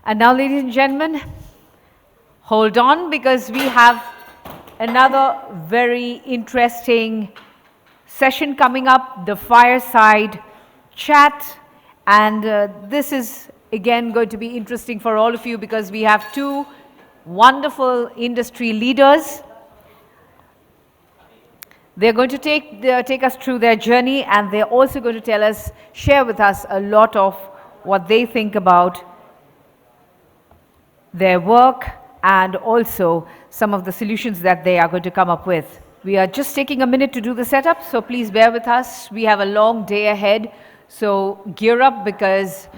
And now, ladies and gentlemen, hold on, because we have another very interesting session coming up, the fireside chat. And this is again going to be interesting for all of you, because we have two wonderful industry leaders. They're going to take us through their journey, and they're also going to share with us a lot of what they think about their work and also some of the solutions that they are going to come up with. We are just taking a minute to do the setup, so please bear with us. We have a long day ahead, so gear up, because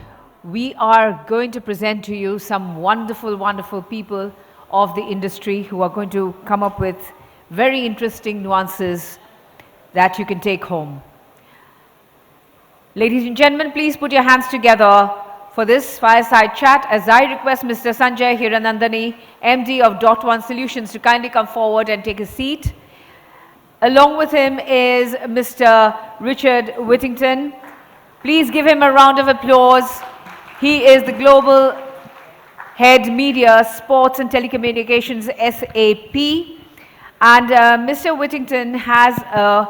we are going to present to you some wonderful, wonderful people of the industry who are going to come up with very interesting nuances that you can take home. Ladies and gentlemen, please put your hands together for this fireside chat as I request Mr. Sanjay Hiranandani, MD of .One Solutions, to kindly come forward and take a seat. Along with him is Mr. Richard Whittington. Please give him a round of applause. He is the Global Head Media, Sports and Telecommunications, SAP. And Mr. Whittington has a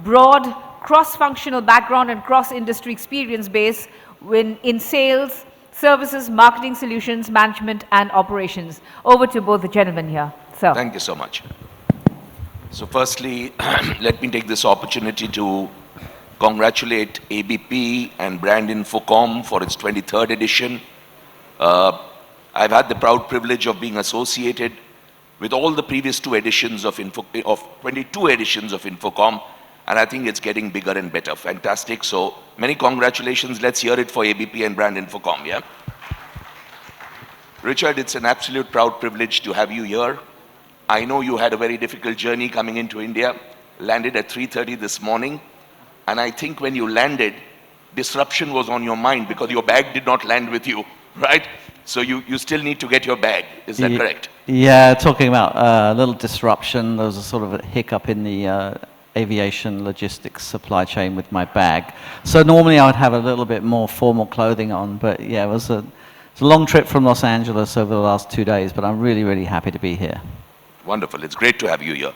broad cross-functional background and cross-industry experience base in sales, services, marketing solutions, management, and operations. Over to both the gentlemen here. Sir. Thank you so much. So firstly, let me take this opportunity to congratulate ABP and brand INFOCOM for its 23rd edition. I've had the proud privilege of being associated with all the previous 22 editions of INFOCOM, and I think it's getting bigger and better. Fantastic. So many congratulations. Let's hear it for ABP and brand INFOCOM, yeah? Richard, it's an absolute proud privilege to have you here. I know you had a very difficult journey coming into India, landed at 3:30 this morning, and I think when you landed, disruption was on your mind because your bag did not land with you, right? So you still need to get your bag, is that correct? Yeah, talking about a little disruption, there was a sort of a hiccup in the aviation logistics supply chain with my bag. So normally I would have a little bit more formal clothing on, but yeah, it's a long trip from Los Angeles over the last 2 days, but I'm really, really happy to be here. Wonderful, it's great to have you here.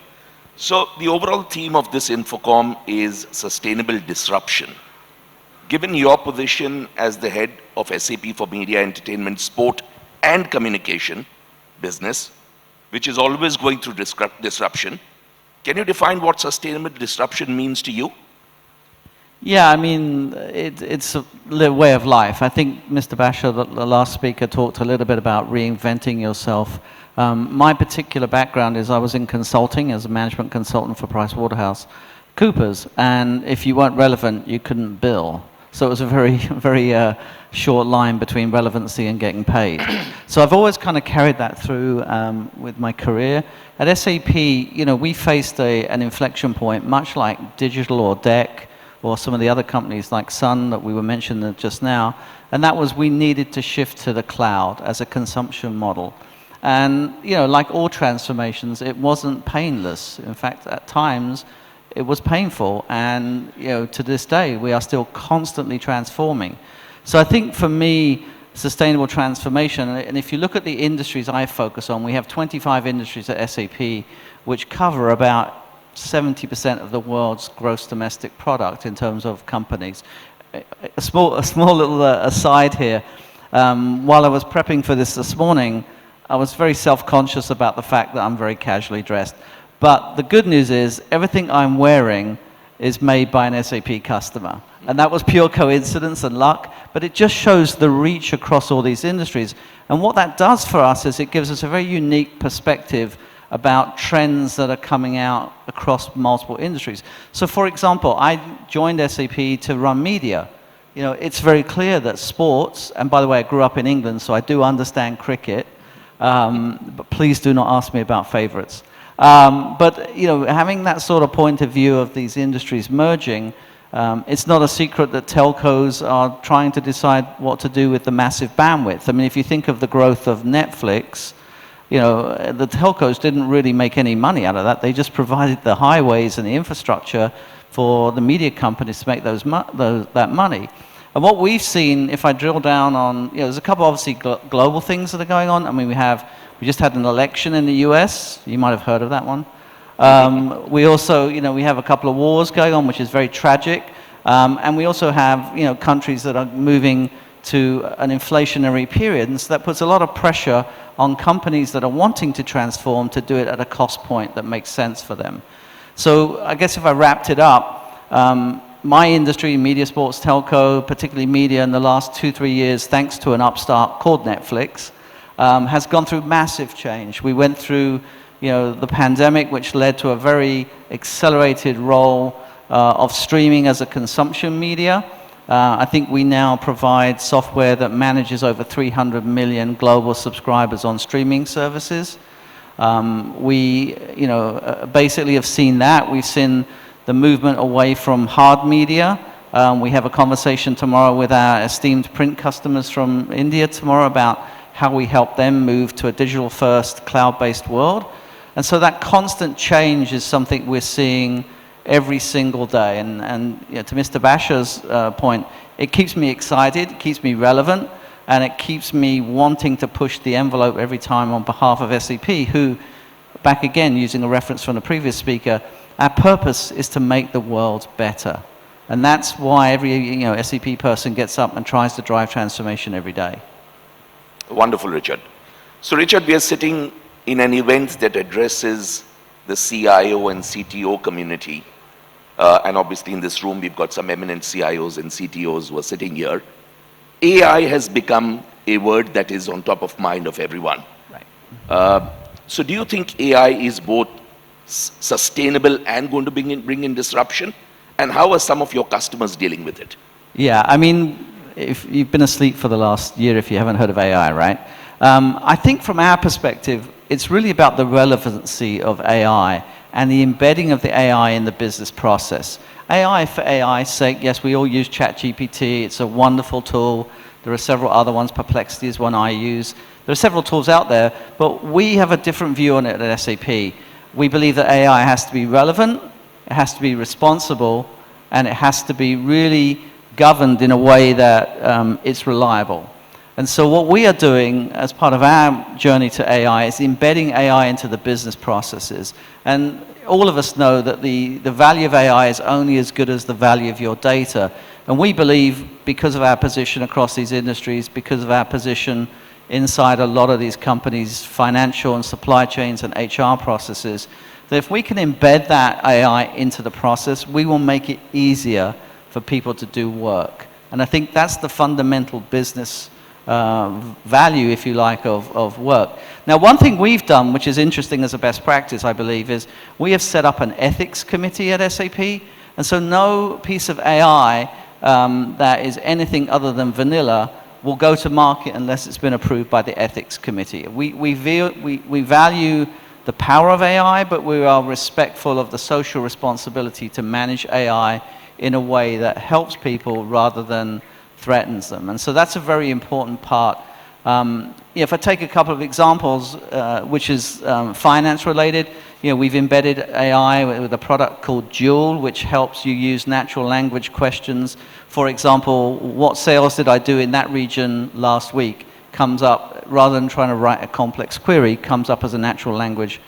So the overall theme of this INFOCOM is sustainable disruption. Given your position as the head of SAP for media, entertainment, sport, and communication business, which is always going through disruption, can you define what sustainable disruption means to you? Yeah, I mean, it's a way of life. I think Mr. Basha, the last speaker, talked a little bit about reinventing yourself. My particular background is I was in consulting as a management consultant for PricewaterhouseCoopers, and if you weren't relevant, you couldn't bill. So it was a very, very short line between relevancy and getting paid. So I've always kind of carried that through with my career. At SAP, you know, we faced an inflection point, much like Digital or DEC, or some of the other companies like Sun that we were mentioning just now, and that was we needed to shift to the cloud as a consumption model. And, you know, like all transformations, it wasn't painless. In fact, at times, it was painful, and you know, to this day, we are still constantly transforming. So I think for me, sustainable transformation, and if you look at the industries I focus on, we have 25 industries at SAP, which cover about 70% of the world's gross domestic product in terms of companies. A small little aside here, while I was prepping for this morning, I was very self-conscious about the fact that I'm very casually dressed. But the good news is, everything I'm wearing is made by an SAP customer. And that was pure coincidence and luck, but it just shows the reach across all these industries. And what that does for us is it gives us a very unique perspective about trends that are coming out across multiple industries. So for example, I joined SAP to run media. You know, it's very clear that sports, and by the way, I grew up in England, so I do understand cricket, but please do not ask me about favorites. But you know, having that sort of point of view of these industries merging, it's not a secret that telcos are trying to decide what to do with the massive bandwidth. I mean, if you think of the growth of Netflix, you know, the telcos didn't really make any money out of that. They just provided the highways and the infrastructure for the media companies to make that money. And what we've seen, if I drill down on, there's a couple obviously global things that are going on. I mean, we just had an election in the US. You might have heard of that one. We also, we have a couple of wars going on, which is very tragic. And we also have, countries that are moving to an inflationary period. And so that puts a lot of pressure on companies that are wanting to transform to do it at a cost point that makes sense for them. So I guess if I wrapped it up, my industry, media, sports, telco, particularly media, in the last 2-3 years, thanks to an upstart called Netflix, has gone through massive change. We went through, the pandemic, which led to a very accelerated role of streaming as a consumption media. I think we now provide software that manages over 300 million global subscribers on streaming services. We, basically have seen that. We've seen the movement away from hard media. We have a conversation tomorrow with our esteemed print customers from India tomorrow about how we help them move to a digital-first, cloud-based world. And so that constant change is something we're seeing every single day. And to Mr. Bashar's point, it keeps me excited, it keeps me relevant, and it keeps me wanting to push the envelope every time on behalf of SAP, who, back again, using a reference from the previous speaker, our purpose is to make the world better. And that's why every SAP person gets up and tries to drive transformation every day. Wonderful, Richard. So, Richard, we are sitting in an event that addresses the CIO and CTO community. And obviously in this room, we've got some eminent CIOs and CTOs who are sitting here. AI has become a word that is on top of mind of everyone. Right. So do you think AI is both sustainable and going to bring in disruption? And how are some of your customers dealing with it? Yeah, I mean, if you've been asleep for the last year, if you haven't heard of AI, right? I think from our perspective, it's really about the relevancy of AI and the embedding of the AI in the business process. AI for AI's sake, yes, we all use ChatGPT. It's a wonderful tool. There are several other ones. Perplexity is one I use. There are several tools out there, but we have a different view on it at SAP. We believe that AI has to be relevant, it has to be responsible, and it has to be really governed in a way that it's reliable. And so what we are doing as part of our journey to AI is embedding AI into the business processes. And all of us know that the value of AI is only as good as the value of your data. And we believe, because of our position across these industries, because of our position inside a lot of these companies' financial and supply chains and HR processes, that if we can embed that AI into the process, we will make it easier for people to do work. And I think that's the fundamental business value, if you like, of work. Now, one thing we've done, which is interesting as a best practice, I believe, is we have set up an ethics committee at SAP. And so no piece of AI that is anything other than vanilla will go to market unless it's been approved by the ethics committee. We value the power of AI, but we are respectful of the social responsibility to manage AI in a way that helps people rather than threatens them. And so that's a very important part. If I take a couple of examples, which is finance related, we've embedded AI with a product called Joule, which helps you use natural language questions. For example, what sales did I do in that region last week? Comes up, rather than trying to write a complex query, comes up as a natural language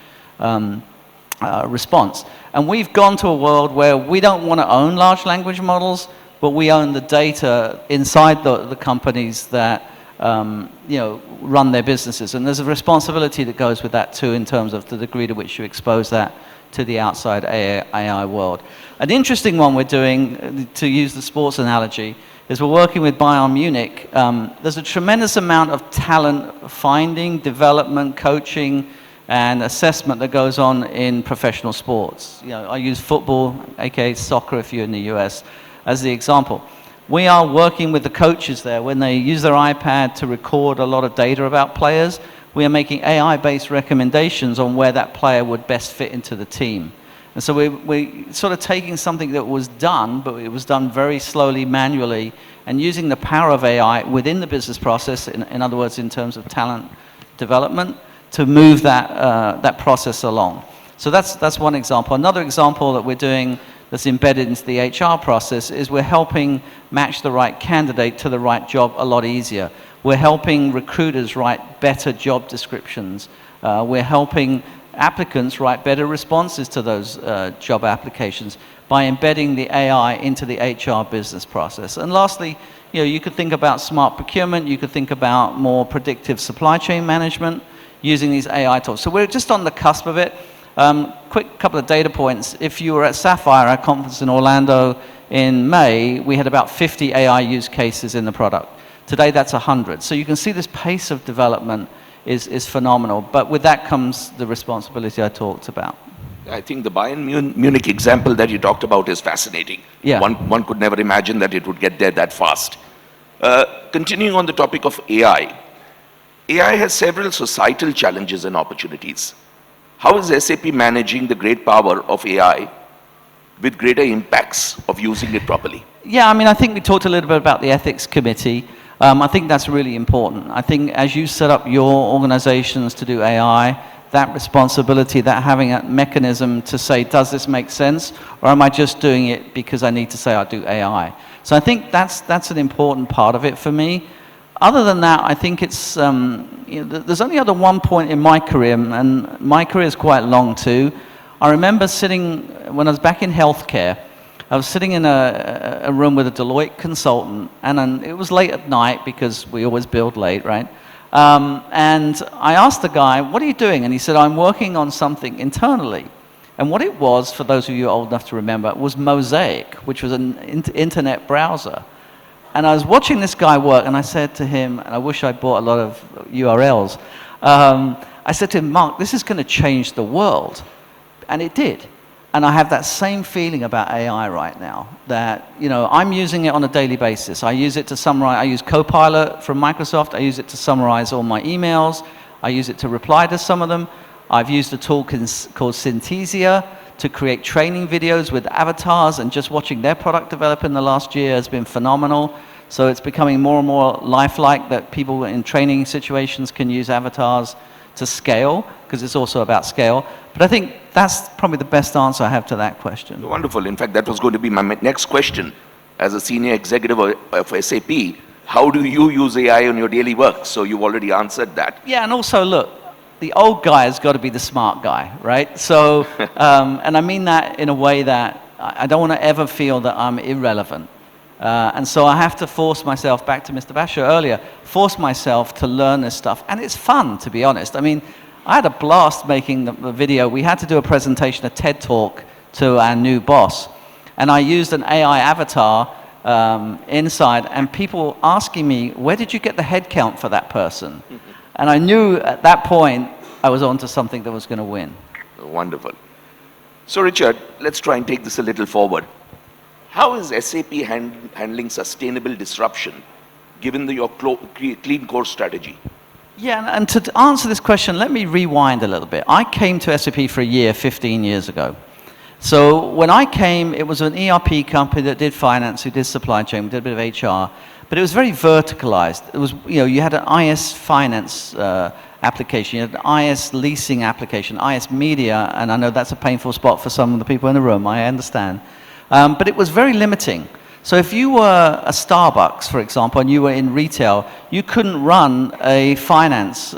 response. And we've gone to a world where we don't want to own large language models, but we own the data inside the companies that run their businesses. And there's a responsibility that goes with that too, in terms of the degree to which you expose that to the outside AI world. An interesting one we're doing, to use the sports analogy, is we're working with Bayern Munich. There's a tremendous amount of talent finding, development, coaching, and assessment that goes on in professional sports. I use football, aka soccer if you're in the US, as the example. We are working with the coaches there. When they use their iPad to record a lot of data about players, we are making AI-based recommendations on where that player would best fit into the team. And so we're sort of taking something that was done, but it was done very slowly, manually, and using the power of AI within the business process, in other words, in terms of talent development, to move that process along. So that's one example. Another example that we're doing that's embedded into the HR process is we're helping match the right candidate to the right job a lot easier. We're helping recruiters write better job descriptions. We're helping applicants write better responses to those job applications by embedding the AI into the HR business process. And lastly, you could think about smart procurement, you could think about more predictive supply chain management using these AI tools. So we're just on the cusp of it. Quick couple of data points. If you were at Sapphire, our conference in Orlando in May, we had about 50 AI use cases in the product. Today that's 100. So you can see this pace of development is phenomenal. But with that comes the responsibility I talked about. I think the Bayern Munich example that you talked about is fascinating. Yeah. One could never imagine that it would get there that fast. Continuing on the topic of AI, AI has several societal challenges and opportunities. How is SAP managing the great power of AI with greater impacts of using it properly? Yeah, I mean, I think we talked a little bit about the ethics committee. I think that's really important. I think as you set up your organizations to do AI, that responsibility, that having a mechanism to say, does this make sense? Or am I just doing it because I need to say I do AI? So I think that's an important part of it for me. Other than that, I think it's, there's only other one point in my career, and my career is quite long too. I remember sitting, when I was back in healthcare, I was sitting in a room with a Deloitte consultant, and it was late at night because we always build late, right? And I asked the guy, what are you doing? And he said, I'm working on something internally. And what it was, for those of you old enough to remember, was Mosaic, which was an internet browser. And I was watching this guy work, and I said to him, and I wish I bought a lot of URLs, I said to him, Mark, this is going to change the world. And it did. And I have that same feeling about AI right now, that, I'm using it on a daily basis. I use it to summarize, I use Copilot from Microsoft, I use it to summarize all my emails, I use it to reply to some of them. I've used a tool called Synthesia to create training videos with avatars, and just watching their product develop in the last year has been phenomenal. So it's becoming more and more lifelike that people in training situations can use avatars to scale, because it's also about scale. But I think that's probably the best answer I have to that question. Wonderful. In fact, that was going to be my next question. As a senior executive of SAP, how do you use AI in your daily work? So you've already answered that. Yeah, and also, look, the old guy has got to be the smart guy, right? So, and I mean that in a way that I don't want to ever feel that I'm irrelevant. And so I have to force myself, back to Mr. Basher earlier, force myself to learn this stuff. And it's fun, to be honest. I mean, I had a blast making the video. We had to do a presentation, a TED Talk, to our new boss. And I used an AI avatar inside, and people asking me, where did you get the head count for that person? And I knew at that point I was onto something that was going to win. Wonderful. So Richard, let's try and take this a little forward. How is SAP handling sustainable disruption, given your clean core strategy? Yeah, and to answer this question, let me rewind a little bit. I came to SAP for a year 15 years ago. So when I came, it was an ERP company that did finance, who did supply chain, we did a bit of HR, but it was very verticalized. It was, you had an IS finance application, you had an IS leasing application, IS media, and I know that's a painful spot for some of the people in the room, I understand. But it was very limiting. So if you were a Starbucks, for example, and you were in retail, you couldn't run a finance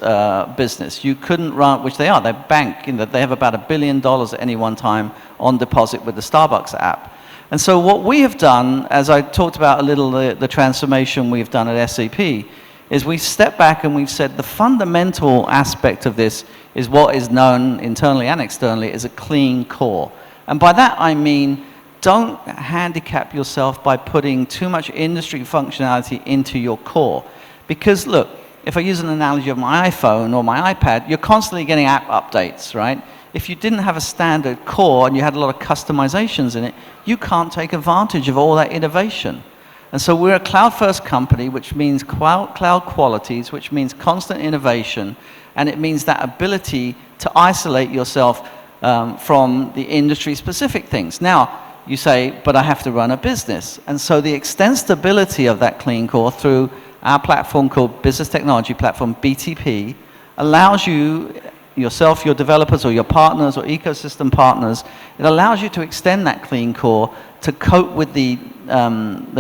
business. You couldn't run, which they are, they're bank, they have about $1 billion at any one time on deposit with the Starbucks app. And so what we have done, as I talked about a little, the transformation we've done at SAP, is we've stepped back and we've said the fundamental aspect of this is what is known internally and externally as a clean core. And by that I mean, don't handicap yourself by putting too much industry functionality into your core. Because look, if I use an analogy of my iPhone or my iPad, you're constantly getting app updates, right? If you didn't have a standard core and you had a lot of customizations in it, you can't take advantage of all that innovation. And so we're a cloud-first company, which means cloud qualities, which means constant innovation, and it means that ability to isolate yourself from the industry-specific things. Now, you say, but I have to run a business. And so the extensibility of that clean core through our platform called Business Technology Platform, BTP, allows you yourself, your developers, or your partners, or ecosystem partners. It allows you to extend that clean core to cope with the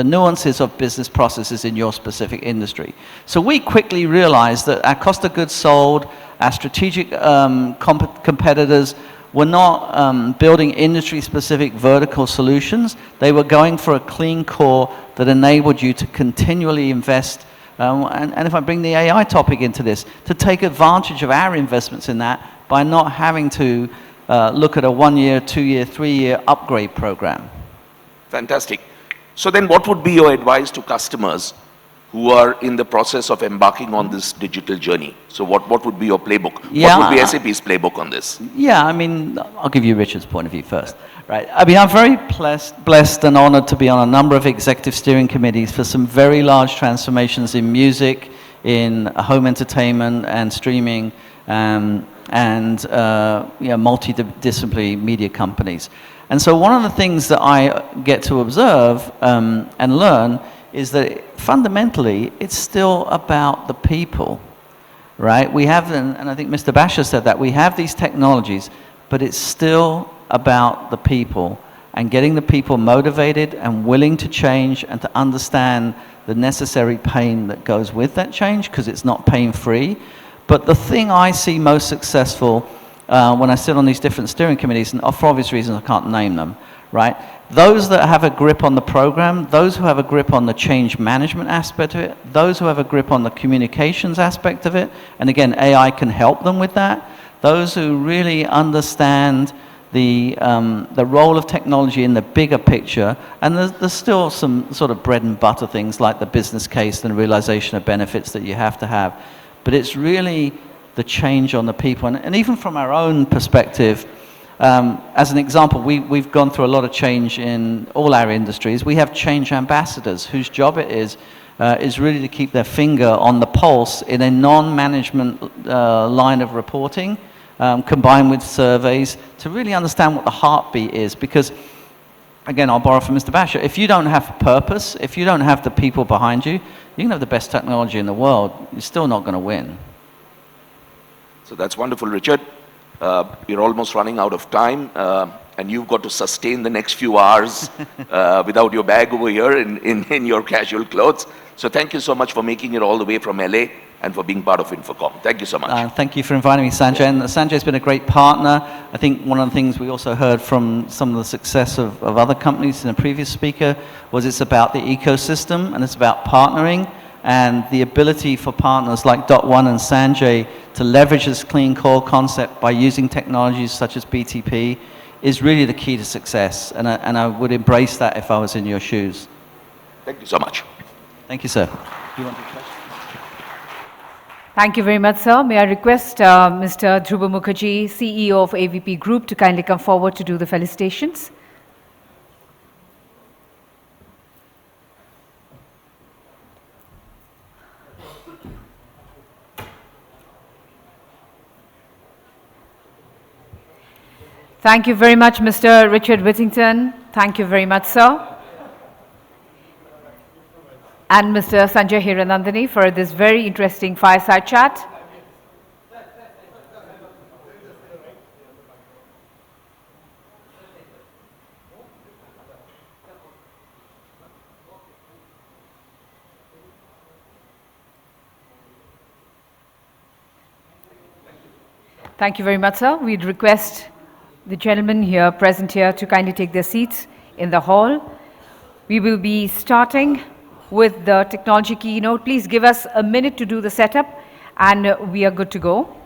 nuances of business processes in your specific industry. So we quickly realized that our cost of goods sold, our strategic competitors were not building industry-specific vertical solutions. They were going for a clean core that enabled you to continually invest. And if I bring the AI topic into this, to take advantage of our investments in that by not having to look at a 1-year, 2-year, 3-year upgrade program. Fantastic. So then what would be your advice to customers who are in the process of embarking on this digital journey? So what would be your playbook? Yeah, what would be SAP's playbook on this? Yeah, I mean, I'll give you Richard's point of view first. Right. I mean, I'm very blessed and honored to be on a number of executive steering committees for some very large transformations in music, in home entertainment and streaming, and multidisciplinary media companies. And so one of the things that I get to observe and learn is that fundamentally it's still about the people, right? We have, and I think Mr. Basha said that, we have these technologies, but it's still about the people and getting the people motivated and willing to change and to understand the necessary pain that goes with that change, because it's not pain-free. But the thing I see most successful when I sit on these different steering committees, and for obvious reasons I can't name them, right? Those that have a grip on the program, those who have a grip on the change management aspect of it, those who have a grip on the communications aspect of it, and again, AI can help them with that. Those who really understand the role of technology in the bigger picture, and there's still some sort of bread and butter things like the business case and realization of benefits that you have to have. But it's really the change on the people. And even from our own perspective, as an example, we've gone through a lot of change in all our industries. We have change ambassadors whose job it is really to keep their finger on the pulse in a non-management line of reporting, combined with surveys, to really understand what the heartbeat is. Because, again, I'll borrow from Mr. Basha, if you don't have purpose, if you don't have the people behind you, you can have the best technology in the world, you're still not going to win. So that's wonderful, Richard. You're almost running out of time, and you've got to sustain the next few hours without your bag over here in your casual clothes. So thank you so much for making it all the way from LA and for being part of INFOCOM. Thank you so much. Thank you for inviting me, Sanjay. And Sanjay's been a great partner. I think one of the things we also heard from some of the success of other companies in a previous speaker was it's about the ecosystem and it's about partnering. And the ability for partners like Dot1 and Sanjay to leverage this clean core concept by using technologies such as BTP is really the key to success. And I would embrace that if I was in your shoes. Thank you so much. Thank you, sir. You want to question? Thank you very much, sir. May I request Mr. Dhruva Mukherjee, CEO of AVP Group, to kindly come forward to do the felicitations. Thank you very much, Mr. Richard Whittington. Thank you very much, sir. And Mr. Sanjay Hiranandani for this very interesting fireside chat. Thank you very much, sir. We'd request the gentlemen here present here to kindly take their seats in the hall. We will be starting with the technology keynote. Please give us a minute to do the setup and we are good to go.